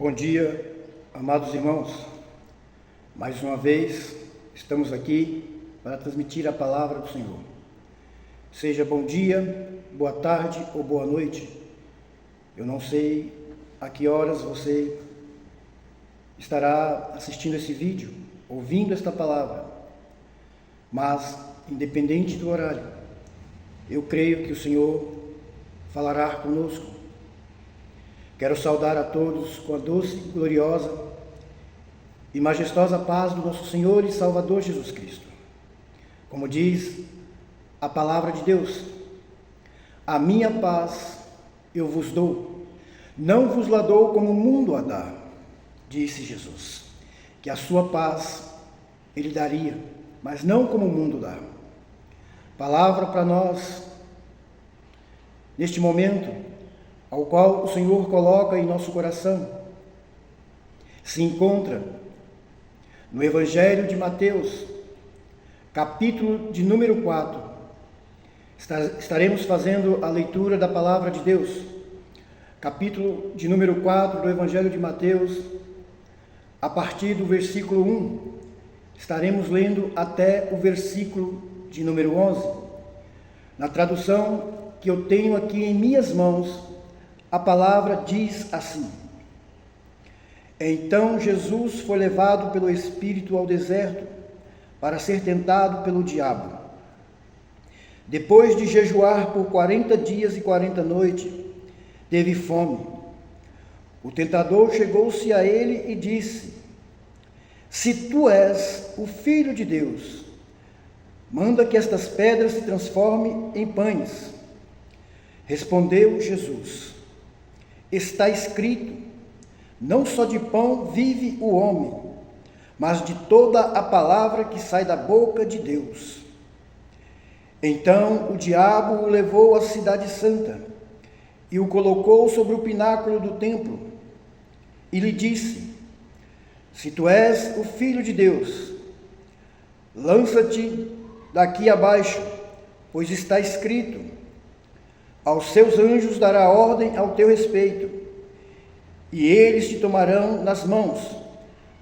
Bom dia, amados irmãos. Mais uma vez estamos aqui para transmitir a palavra do Senhor. Seja bom dia, boa tarde ou boa noite. Eu não sei a que horas você estará assistindo esse vídeo, ouvindo esta palavra, mas independente do horário, eu creio que o Senhor falará conosco. Quero saudar a todos com a doce, gloriosa e majestosa paz do nosso Senhor e Salvador Jesus Cristo. Como diz a palavra de Deus, a minha paz eu vos dou, não vos la dou como o mundo a dá, disse Jesus, que a sua paz ele daria, mas não como o mundo dá. Palavra para nós, neste momento, ao qual o Senhor coloca em nosso coração, se encontra no Evangelho de Mateus, capítulo de número 4. Estaremos fazendo a leitura da palavra de Deus, capítulo de número 4 do Evangelho de Mateus, a partir do versículo 1. Estaremos lendo até o versículo de número 11. Na tradução que eu tenho aqui em minhas mãos, a palavra diz assim: Então Jesus foi levado pelo Espírito ao deserto para ser tentado pelo diabo. Depois de jejuar por 40 dias e 40 noites, teve fome. O tentador chegou-se a ele e disse: Se tu és o Filho de Deus, manda que estas pedras se transformem em pães. Respondeu Jesus: Está escrito, não só de pão vive o homem, mas de toda a palavra que sai da boca de Deus. Então o diabo o levou à cidade santa e o colocou sobre o pináculo do templo e lhe disse: Se tu és o Filho de Deus, lança-te daqui abaixo, pois está escrito: Aos seus anjos dará ordem ao teu respeito, e eles te tomarão nas mãos,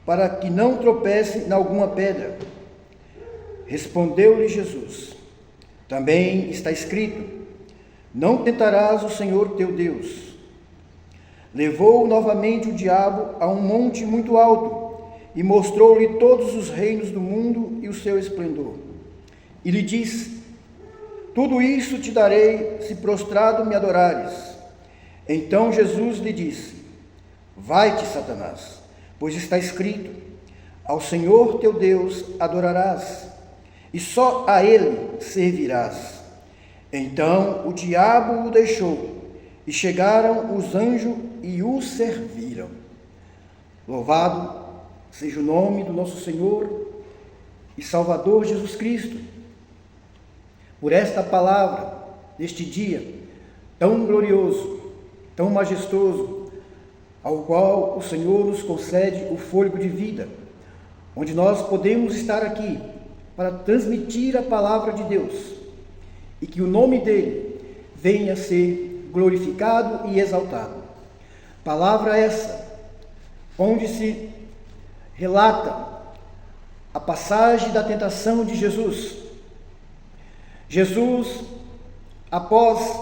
para que não tropece em alguma pedra. Respondeu-lhe Jesus: Também está escrito: Não tentarás o Senhor teu Deus. Levou novamente o diabo a um monte muito alto, e mostrou-lhe todos os reinos do mundo e o seu esplendor. E lhe disse: Tudo isso te darei, se prostrado me adorares. Então Jesus lhe disse: Vai-te, Satanás, pois está escrito: Ao Senhor teu Deus adorarás, e só a Ele servirás. Então o diabo o deixou, e chegaram os anjos e o serviram. Louvado seja o nome do nosso Senhor e Salvador Jesus Cristo, por esta palavra, neste dia tão glorioso, tão majestoso, ao qual o Senhor nos concede o fôlego de vida, onde nós podemos estar aqui para transmitir a palavra de Deus, e que o nome dele venha a ser glorificado e exaltado. Palavra essa, onde se relata a passagem da tentação de Jesus. Jesus, após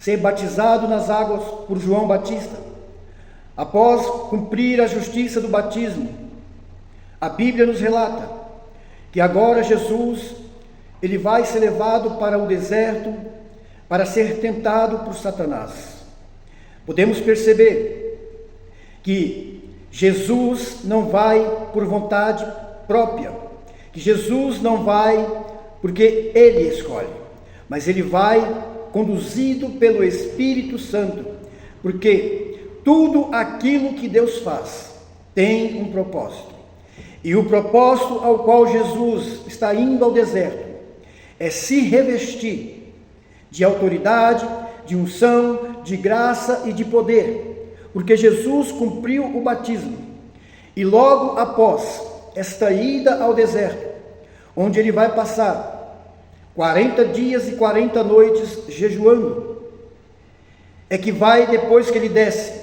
ser batizado nas águas por João Batista, após cumprir a justiça do batismo, a Bíblia nos relata que agora Jesus, ele vai ser levado para o deserto para ser tentado por Satanás. Podemos perceber que Jesus não vai por vontade própria, que Jesus não vai porque ele escolhe, mas ele vai conduzido pelo Espírito Santo, porque tudo aquilo que Deus faz tem um propósito, e o propósito ao qual Jesus está indo ao deserto é se revestir de autoridade, de unção, de graça e de poder, porque Jesus cumpriu o batismo, e logo após esta ida ao deserto, onde ele vai passar 40 dias e 40 noites jejuando, é que vai, depois que ele desce,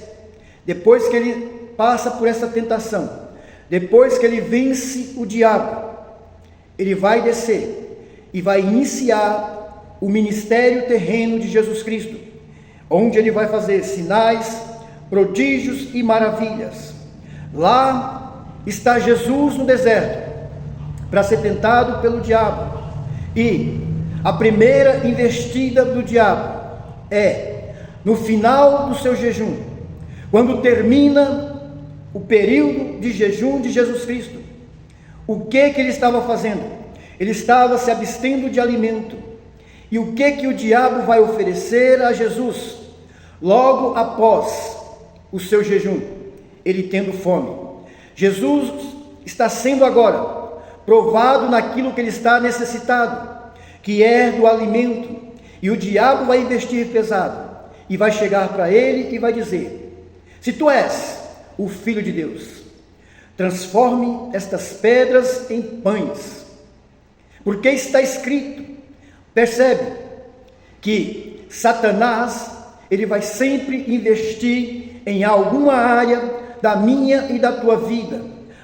depois que ele passa por essa tentação, depois que ele vence o diabo, ele vai descer e vai iniciar o ministério terreno de Jesus Cristo, onde ele vai fazer sinais, prodígios e maravilhas. Lá está Jesus no deserto, para ser tentado pelo diabo. E a primeira investida do diabo é no final do seu jejum, quando termina o período de jejum de Jesus Cristo. O que ele estava fazendo? Ele estava se abstendo de alimento. E o que o diabo vai oferecer a Jesus logo após o seu jejum? Ele tendo fome. Jesus está sendo agora provado naquilo que ele está necessitado, que é do alimento, e o diabo vai investir pesado, e vai chegar para ele e vai dizer: se tu és o Filho de Deus, transforme estas pedras em pães, porque está escrito. Percebe que Satanás, ele vai sempre investir em alguma área da minha e da tua vida,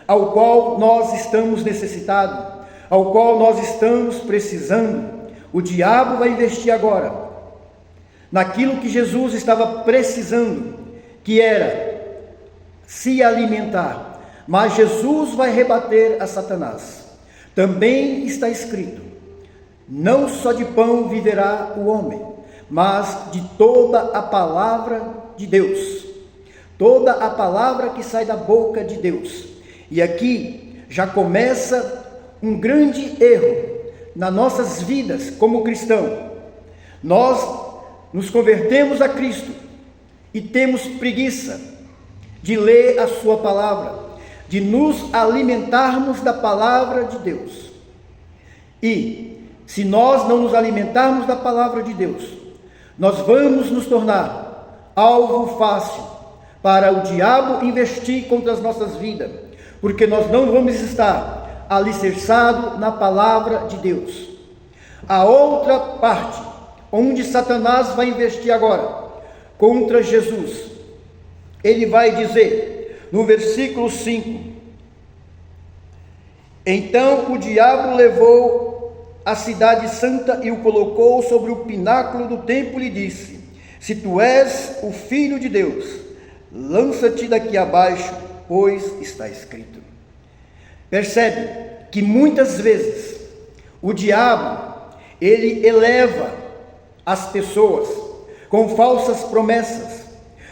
ao qual nós estamos necessitados, ao qual nós estamos precisando. O diabo vai investir agora naquilo que Jesus estava precisando, que era se alimentar. Mas Jesus vai rebater a Satanás. Também está escrito: não só de pão viverá o homem, mas de toda a palavra de Deus. Toda a palavra que sai da boca de Deus. E aqui já começa um grande erro nas nossas vidas como cristão. Nós nos convertemos a Cristo e temos preguiça de ler a sua palavra, de nos alimentarmos da palavra de Deus. E se nós não nos alimentarmos da palavra de Deus, nós vamos nos tornar alvo fácil para o diabo investir contra as nossas vidas, porque nós não vamos estar alicerçados na palavra de Deus. A outra parte, onde Satanás vai investir agora, contra Jesus, ele vai dizer, no versículo 5, então o diabo levou a cidade santa e o colocou sobre o pináculo do templo e disse: se tu és o Filho de Deus, lança-te daqui abaixo, pois está escrito. Percebe que muitas vezes o diabo, ele eleva as pessoas com falsas promessas.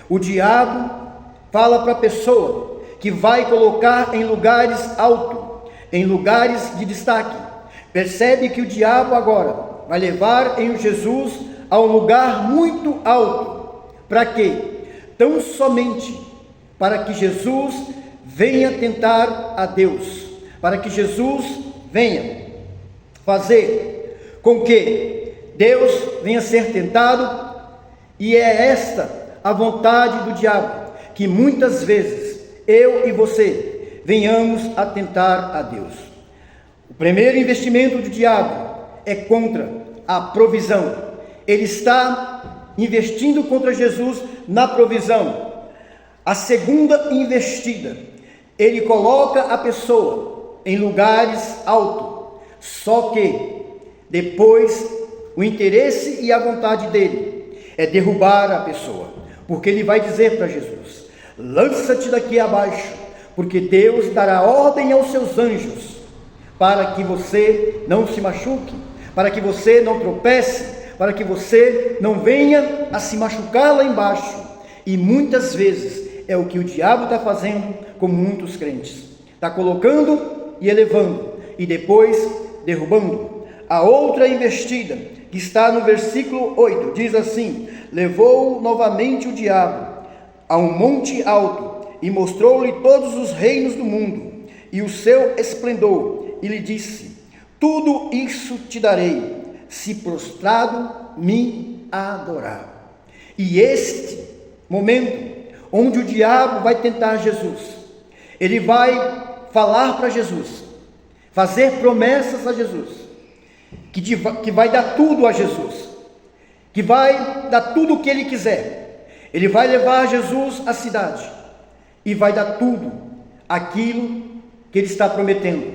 O diabo fala para a pessoa que vai colocar em lugares altos, em lugares de destaque. Percebe que o diabo agora vai levar em Jesus a um lugar muito alto. Para quê? Tão somente para que Jesus venha tentar a Deus, para que Jesus venha fazer com que Deus venha ser tentado. E é esta a vontade do diabo, que muitas vezes eu e você venhamos a tentar a Deus. O primeiro investimento do diabo é contra a provisão. Ele está investindo contra Jesus na provisão. A segunda investida, ele coloca a pessoa em lugares altos, só que depois o interesse e a vontade dele é derrubar a pessoa, porque ele vai dizer para Jesus: lança-te daqui abaixo, porque Deus dará ordem aos seus anjos para que você não se machuque, para que você não tropece, para que você não venha a se machucar lá embaixo. E muitas vezes é o que o diabo está fazendo com muitos crentes, está colocando e elevando, e depois derrubando. A outra investida, que está no versículo 8, diz assim: levou novamente o diabo a um monte alto, e mostrou-lhe todos os reinos do mundo, e o seu esplendor, e lhe disse: tudo isso te darei, se prostrado me adorar. E este momento, onde o diabo vai tentar Jesus, ele vai falar para Jesus, fazer promessas a Jesus, que vai dar tudo a Jesus, que vai dar tudo o que ele quiser. Ele vai levar Jesus à cidade, e vai dar tudo aquilo que ele está prometendo.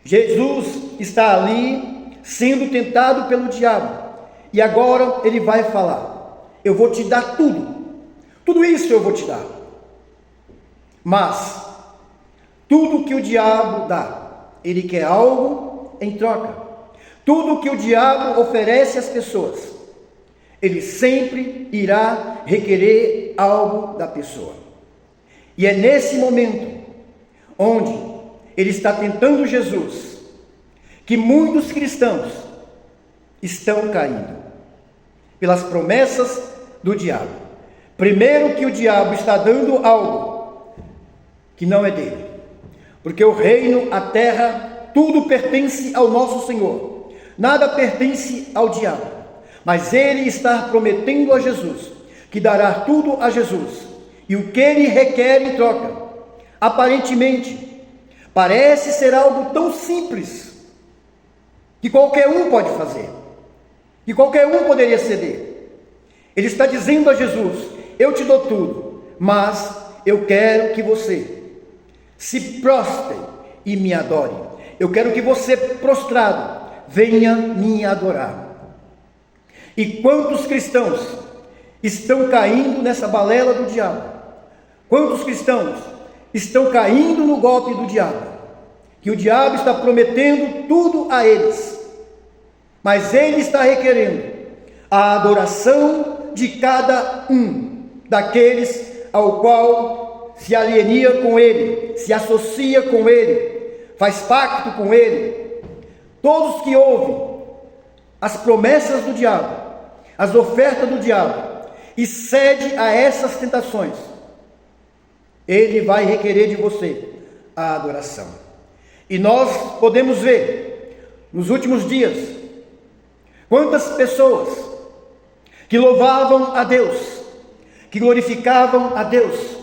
Jesus está ali sendo tentado pelo diabo, e agora ele vai falar: eu vou te dar tudo isso eu vou te dar. Mas tudo que o diabo dá, ele quer algo em troca. Tudo que o diabo oferece às pessoas, ele sempre irá requerer algo da pessoa. E é nesse momento onde ele está tentando Jesus que muitos cristãos estão caindo pelas promessas do diabo. Primeiro, que o diabo está dando algo que não é dele, porque o reino, a terra, tudo pertence ao nosso Senhor, nada pertence ao diabo. Mas ele está prometendo a Jesus que dará tudo a Jesus, e o que ele requer em troca, aparentemente, parece ser algo tão simples que qualquer um pode fazer, que qualquer um poderia ceder. Ele está dizendo a Jesus: eu te dou tudo, mas eu quero que você se prostre e me adore. Eu quero que você, prostrado, venha me adorar. E quantos cristãos estão caindo nessa balela do diabo? Quantos cristãos estão caindo no golpe do diabo? Que o diabo está prometendo tudo a eles, mas ele está requerendo a adoração de cada um daqueles ao qual se alienia com ele, se associa com ele, faz pacto com ele. Todos que ouvem as promessas do diabo, as ofertas do diabo, e cede a essas tentações, ele vai requerer de você a adoração. E nós podemos ver nos últimos dias quantas pessoas que louvavam a Deus, que glorificavam a Deus,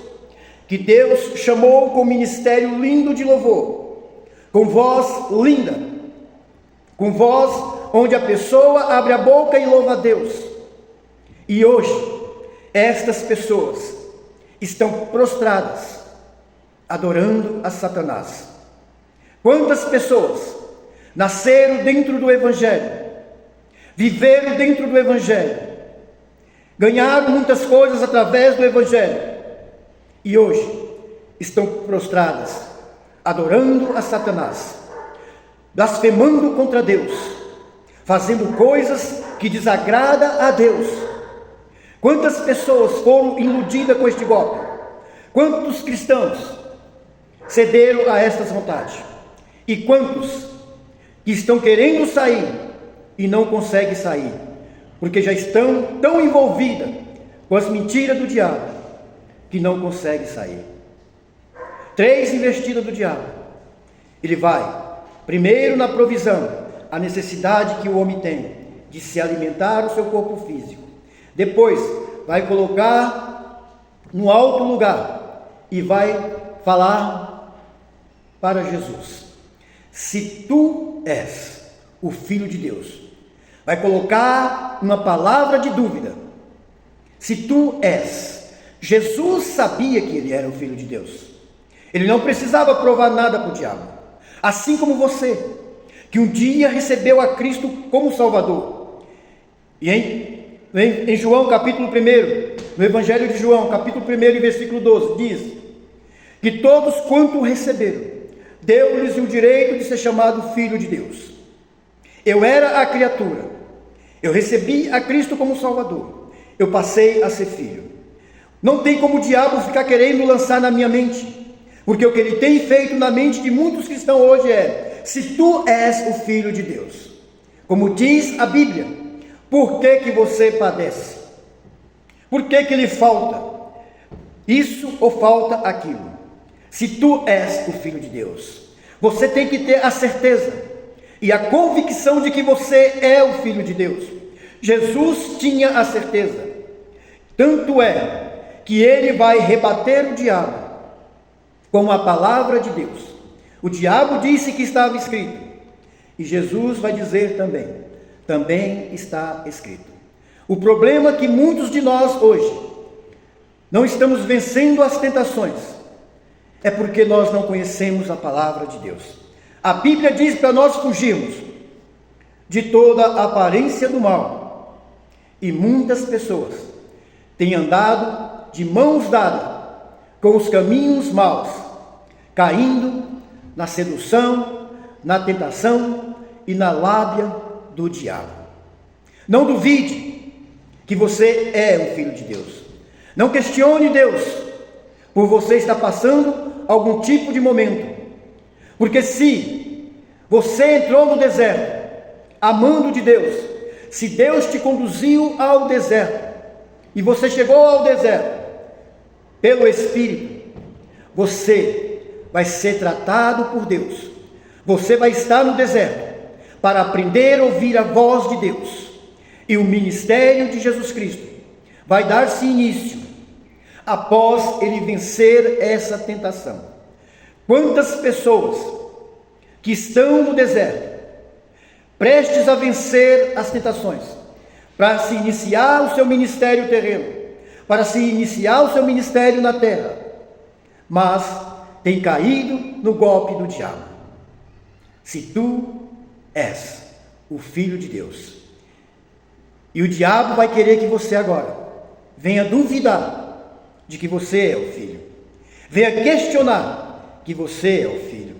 que Deus chamou com ministério lindo de louvor, com voz linda, com voz onde a pessoa abre a boca e louva a Deus. E hoje, estas pessoas estão prostradas, adorando a Satanás. Quantas pessoas nasceram dentro do Evangelho, viveram dentro do Evangelho, ganharam muitas coisas através do Evangelho, e hoje estão prostradas, adorando a Satanás, blasfemando contra Deus, fazendo coisas que desagradam a Deus. Quantas pessoas foram iludidas com este golpe? Quantos cristãos cederam a estas vontades? E quantos que estão querendo sair e não conseguem sair, porque já estão tão envolvidas com as mentiras do diabo, que não conseguem sair. 3 investidas do diabo. Ele vai, primeiro, na provisão, a necessidade que o homem tem de se alimentar o seu corpo físico. Depois, vai colocar no alto lugar e vai falar para Jesus: se tu és o Filho de Deus. Vai colocar uma palavra de dúvida: se tu és. Jesus sabia que ele era o Filho de Deus. Ele não precisava provar nada para o diabo. Assim como você, que um dia recebeu a Cristo como Salvador. E em João capítulo 1, no Evangelho de João, capítulo 1 e versículo 12, diz que todos quanto o receberam, deu-lhes o direito de ser chamado Filho de Deus. Eu era a criatura, eu recebi a Cristo como Salvador, eu passei a ser filho. Não tem como o diabo ficar querendo lançar na minha mente, porque o que ele tem feito na mente de muitos cristãos hoje é: se tu és o Filho de Deus. Como diz a Bíblia, por que você padece? Por que lhe falta isso ou falta aquilo? Se tu és o Filho de Deus, você tem que ter a certeza e a convicção de que você é o Filho de Deus. Jesus tinha a certeza, tanto é que ele vai rebater o diabo com a palavra de Deus. O diabo disse que estava escrito, e Jesus vai dizer também está escrito. O problema é que muitos de nós hoje não estamos vencendo as tentações, é porque nós não conhecemos a palavra de Deus. A Bíblia diz para nós fugirmos de toda a aparência do mal. E muitas pessoas têm andado de mãos dadas com os caminhos maus, caindo na sedução, na tentação e na lábia do diabo. Não duvide que você é um filho de Deus. Não questione Deus por você estar passando algum tipo de momento. Porque se você entrou no deserto amando de Deus, se Deus te conduziu ao deserto e você chegou ao deserto pelo Espírito, você vai ser tratado por Deus. Você vai estar no deserto para aprender a ouvir a voz de Deus. E o ministério de Jesus Cristo vai dar-se início após ele vencer essa tentação. Quantas pessoas que estão no deserto, prestes a vencer as tentações, para se iniciar o seu ministério terreno, para se iniciar o seu ministério na terra, mas tem caído no golpe do diabo. Se tu és o Filho de Deus, e o diabo vai querer que você agora venha duvidar de que você é o Filho, venha questionar que você é o Filho,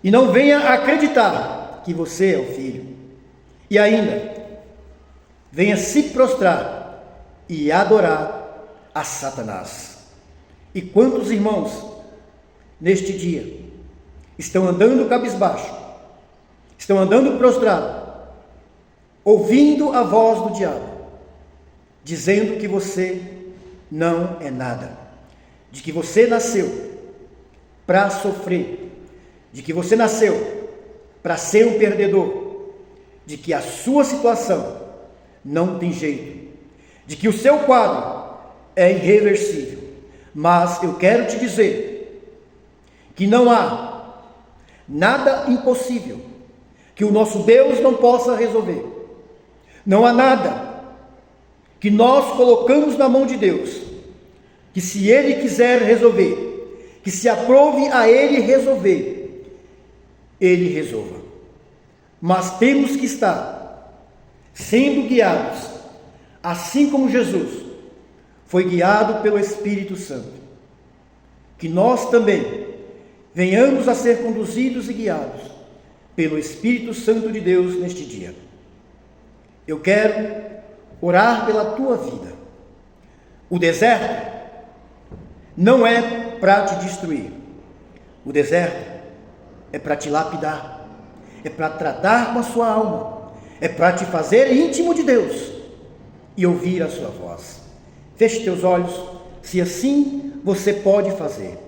e não venha acreditar que você é o Filho, e ainda venha se prostrar e adorar a Satanás. E quantos irmãos neste dia estão andando cabisbaixo, estão andando prostrados, ouvindo a voz do diabo, dizendo que você não é nada, de que você nasceu para sofrer, de que você nasceu para ser um perdedor, de que a sua situação não tem jeito, de que o seu quadro é irreversível. Mas eu quero te dizer que não há nada impossível que o nosso Deus não possa resolver. Não há nada que nós colocamos na mão de Deus, que se Ele quiser resolver, que se aprove a Ele resolver, Ele resolva. Mas temos que estar sendo guiados, assim como Jesus foi guiado pelo Espírito Santo. Que nós também venhamos a ser conduzidos e guiados pelo Espírito Santo de Deus neste dia. Eu quero orar pela tua vida. O deserto não é para te destruir. O deserto é para te lapidar, é para tratar com a sua alma, é para te fazer íntimo de Deus e ouvir a sua voz. Feche teus olhos, se assim você pode fazer,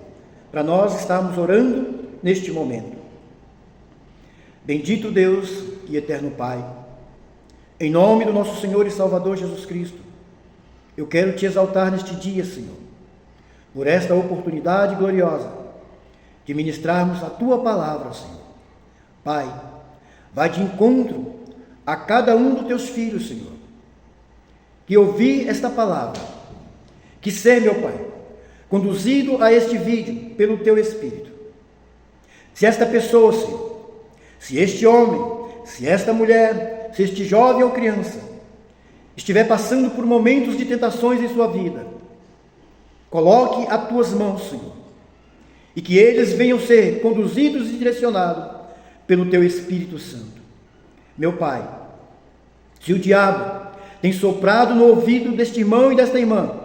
para nós estarmos orando neste momento. Bendito Deus e eterno Pai, em nome do nosso Senhor e Salvador Jesus Cristo, eu quero te exaltar neste dia, Senhor, por esta oportunidade gloriosa de ministrarmos a tua palavra, Senhor. Pai, vai de encontro a cada um dos teus filhos, Senhor, que ouvir esta palavra, que ser, meu Pai, conduzido a este vídeo pelo teu Espírito. Se esta pessoa, Senhor, se este homem, se esta mulher, se este jovem ou criança estiver passando por momentos de tentações em sua vida, coloque as tuas mãos, Senhor, e que eles venham ser conduzidos e direcionados pelo teu Espírito Santo. Meu Pai, se o diabo tem soprado no ouvido deste irmão e desta irmã,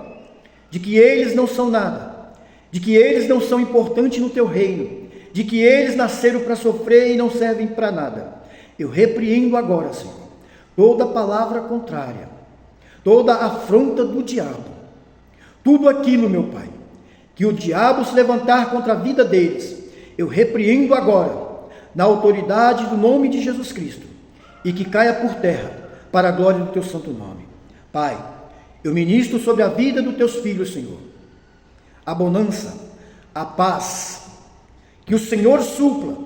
de que eles não são nada, de que eles não são importantes no teu reino, de que eles nasceram para sofrer e não servem para nada, eu repreendo agora, Senhor, toda palavra contrária, toda afronta do diabo, tudo aquilo, meu Pai, que o diabo se levantar contra a vida deles, eu repreendo agora, na autoridade do nome de Jesus Cristo, e que caia por terra, para a glória do teu santo nome. Pai, eu ministro sobre a vida dos teus filhos, Senhor, a bonança, a paz, que o Senhor supla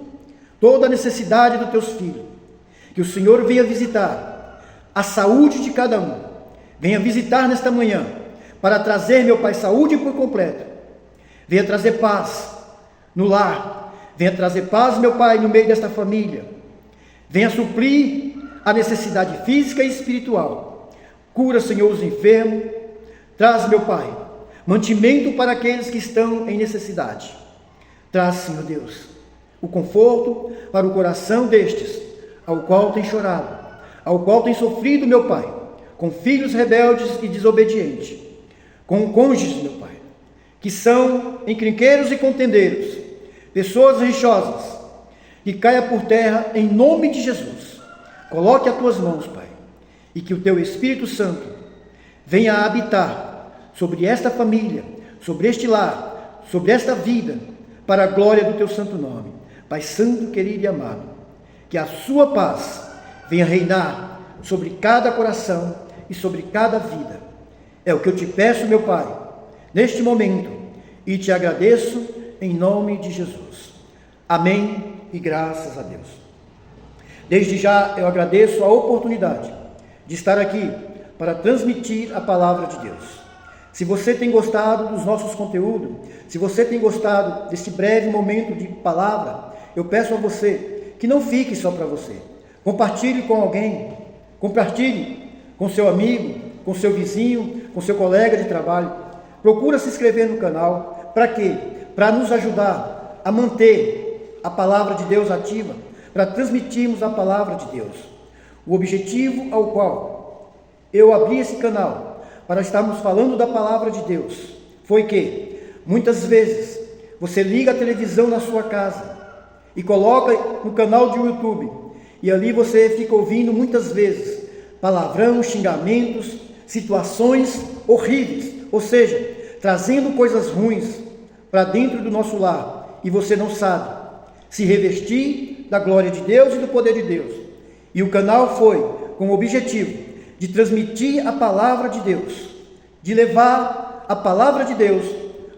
toda a necessidade dos teus filhos, que o Senhor venha visitar a saúde de cada um, venha visitar nesta manhã, para trazer, meu Pai, saúde por completo. Venha trazer paz no lar. Venha trazer paz, meu Pai, no meio desta família. Venha suprir a necessidade física e espiritual. Cura, Senhor, os enfermos. Traz, meu Pai, mantimento para aqueles que estão em necessidade. Traz, Senhor Deus, o conforto para o coração destes, ao qual tem chorado, ao qual tem sofrido, meu Pai, com filhos rebeldes e desobedientes, com cônjuges, meu Pai, que são encrenqueiros e contendeiros, pessoas rixosas, que caia por terra em nome de Jesus. Coloque as tuas mãos, Pai, e que o teu Espírito Santo venha a habitar sobre esta família, sobre este lar, sobre esta vida, para a glória do teu santo nome. Pai santo, querido e amado, que a sua paz venha reinar sobre cada coração e sobre cada vida. É o que eu te peço, meu Pai, neste momento, e te agradeço em nome de Jesus. Amém e graças a Deus. Desde já eu agradeço a oportunidade de estar aqui para transmitir a palavra de Deus. Se você tem gostado dos nossos conteúdos, se você tem gostado desse breve momento de palavra, eu peço a você que não fique só para você. Compartilhe com alguém, compartilhe com seu amigo, com seu vizinho, com seu colega de trabalho. Procura se inscrever no canal. Para quê? Para nos ajudar a manter a palavra de Deus ativa, para transmitirmos a palavra de Deus. O objetivo ao qual eu abri esse canal, para estarmos falando da palavra de Deus, foi que muitas vezes você liga a televisão na sua casa e coloca no canal de YouTube, e ali você fica ouvindo muitas vezes palavrão, xingamentos, situações horríveis, ou seja, trazendo coisas ruins para dentro do nosso lar, e você não sabe se revestir da glória de Deus e do poder de Deus. E o canal foi com o objetivo de transmitir a palavra de Deus, de levar a palavra de Deus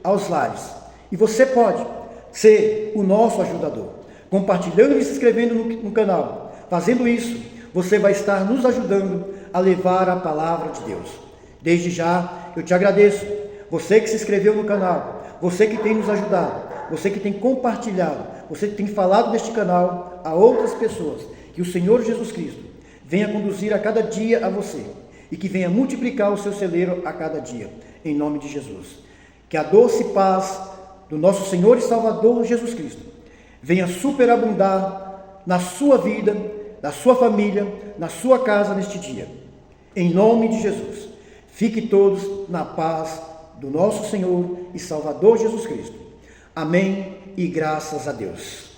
aos lares. E você pode ser o nosso ajudador, compartilhando e se inscrevendo no canal. Fazendo isso, você vai estar nos ajudando a levar a palavra de Deus. Desde já, eu te agradeço, você que se inscreveu no canal, você que tem nos ajudado, você que tem compartilhado, você que tem falado deste canal a outras pessoas. Que o Senhor Jesus Cristo venha conduzir a cada dia a você e que venha multiplicar o seu celeiro a cada dia, em nome de Jesus. Que a doce paz do nosso Senhor e Salvador Jesus Cristo venha superabundar na sua vida, na sua família, na sua casa neste dia, em nome de Jesus. Fique todos na paz do nosso Senhor e Salvador Jesus Cristo. Amém e graças a Deus.